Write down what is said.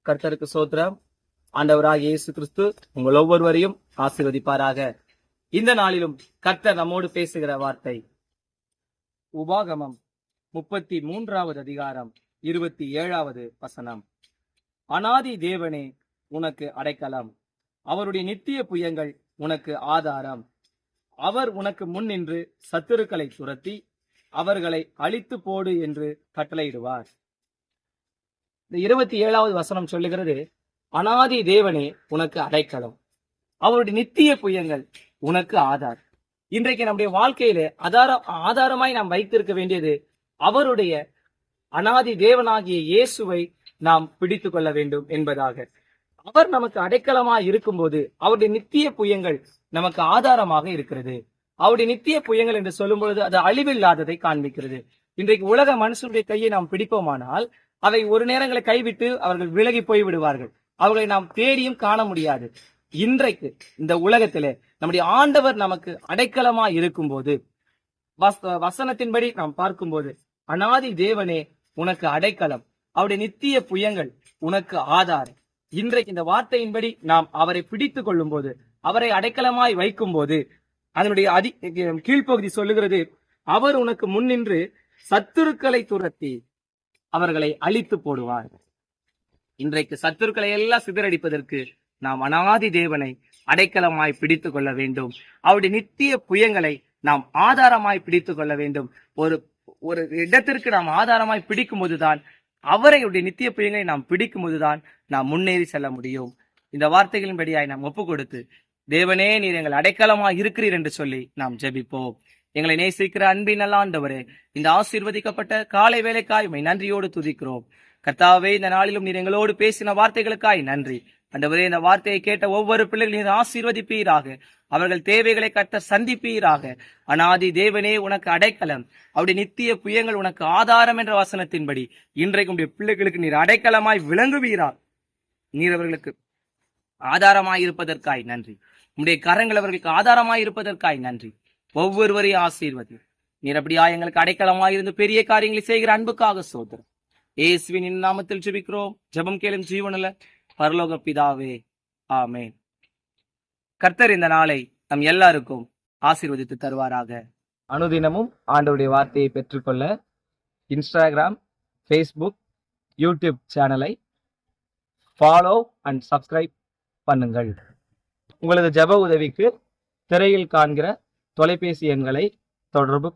கர்த்தருக்கு சோத்திரம். ஆண்டவராகிய இயேசு கிறிஸ்து உங்கள் ஒவ்வொருவரையும் ஆசீர்வதிப்பாராக. இந்த நாளிலும் கர்த்தர் நம்மோடு பேசுகிற வார்த்தை உபாகமம் 33வது அதிகாரம் 27வது வசனம். அநாதி தேவனே உனக்கு அடைக்கலம், அவருடைய நித்திய புயங்கள் உனக்கு ஆதாரம். அவர் உனக்கு முன் நின்று சத்துருக்களை துரத்தி அவர்களை அழித்து போடு என்று கட்டளையிடுவார். இந்த 27வது வசனம் சொல்லுகிறது, அநாதி தேவனே உனக்கு அடைக்கலம், அவருடைய நித்திய புயங்கள் உனக்கு ஆதார். இன்றைக்கு நம்முடைய வாழ்க்கையில ஆதாரமாய் நாம் வைத்திருக்க வேண்டியது அவருடைய அநாதி தேவனாகிய இயேசுவை நாம் பிடித்து கொள்ள வேண்டும் என்பதாக. அவர் நமக்கு அடைக்கலமாய் இருக்கும்போது அவருடைய நித்திய புயங்கள் நமக்கு ஆதாரமாக இருக்கிறது. அவருடைய நித்திய புயங்கள் என்று சொல்லும் பொழுது அது அழிவில்லாததை காண்பிக்கிறது. இன்றைக்கு உலக மனுஷனுடைய கையை நாம் பிடிப்போமானால் அவை ஒரு நேரங்களை கைவிட்டு அவர்கள் விலகி போய் விடுவார்கள். அவர்களை நாம் தேடியும் காண முடியாது. இன்றைக்கு இந்த உலகத்திலே நம்முடைய ஆண்டவர் நமக்கு அடைக்கலமா இருக்கும் போது, வசனத்தின்படி நாம் பார்க்கும்போது, அநாதி தேவனே உனக்கு அடைக்கலம், அவருடைய நித்திய புயங்கள் உனக்கு ஆதாரம். இன்றைக்கு இந்த வார்த்தையின்படி நாம் அவரை பிடித்துக் கொள்ளும் போது, அவரை அடைக்கலமாய் வைக்கும் போது, அதனுடைய கீழ்ப்பகுதி சொல்லுகிறது, அவர் உனக்கு முன்னின்று சத்துருக்களை துரத்தி அவர்களை அழித்து போடுவார். இன்றைக்கு சத்துருக்களை எல்லாம் சிதறடிப்பதற்கு நாம் அநாதி தேவனை அடைக்கலமாய் பிடித்துக் கொள்ள வேண்டும். அவருடைய நித்திய புயங்களை நாம் ஆதாரமாய் பிடித்துக் கொள்ள வேண்டும். ஒரு இடத்திற்கு நாம் ஆதாரமாய் பிடிக்கும் போதுதான், அவரையுடைய நித்திய புயங்களை நாம் பிடிக்கும் போதுதான் நாம் முன்னேறி செல்ல முடியும். இந்த வார்த்தைகளின்படியாய் நாம் ஒப்பு கொடுத்து, தேவனே நீர் எங்கள் அடைக்கலமாய் இருக்கிறீர் என்று சொல்லி நாம் ஜெபிப்போம். எங்களை நேசிக்கிற அன்பின் நல்ல ஆண்டவரே, இந்த ஆசீர்வதிக்கப்பட்ட காலை வேலைக்காய் உம்மை நன்றியோடு துதிக்கிறோம். கர்த்தாவே, இந்த நாளிலும் நீர் எங்களோடு பேசின வார்த்தைகளுக்காய் நன்றி. ஆண்டவரே, இந்த வார்த்தையை கேட்ட ஒவ்வொரு பிள்ளைகளும் நீர் ஆசீர்வதிப்பீராக. அவர்கள் தேவைகளை கர்த்தர் சந்திப்பீராக. அநாதி தேவனே உனக்கு அடைக்கலம், அவருடைய நித்திய புயங்கள் உனக்கு ஆதாரம் என்ற வசனத்தின்படி இன்றைக்கு உடைய பிள்ளைகளுக்கு நீர் அடைக்கலமாய் விளங்குவீராக. நீர் அவர்களுக்கு ஆதாரமாய் இருப்பதற்காய் நன்றி. உடைய கரங்கள் அவர்களுக்கு ஆதாரமாய் இருப்பதற்காய் நன்றி. ஒவ்வொருவரையும் ஆசீர்வதி. நீர் அப்படியா எங்களுக்கு அடைக்கலமாய் இருந்து பெரிய காரியங்களை செய்கிற அன்புக்காக சோதரம். இயேசுவின் நாமத்தில் ஜெபிக்கிறோம். ஜெபம் கேளும் ஜீவனுள்ள பரலோக பிதாவே, ஆமென். கர்த்தர் இந்த நாளை நம் எல்லாருக்கும் ஆசீர்வதித்து தருவாராக. அனுதினமும் ஆண்டவருடைய வார்த்தையை பெற்றுக்கொள்ள இன்ஸ்டாகிராம், ஃபேஸ்புக், யூடியூப் சேனலை ஃபாலோ அண்ட் சப்ஸ்கிரைப் பண்ணுங்கள். உங்களது ஜெப உதவிக்கு திரையில் காண்கிற தொலைபேசி எண்களை தொடர்பு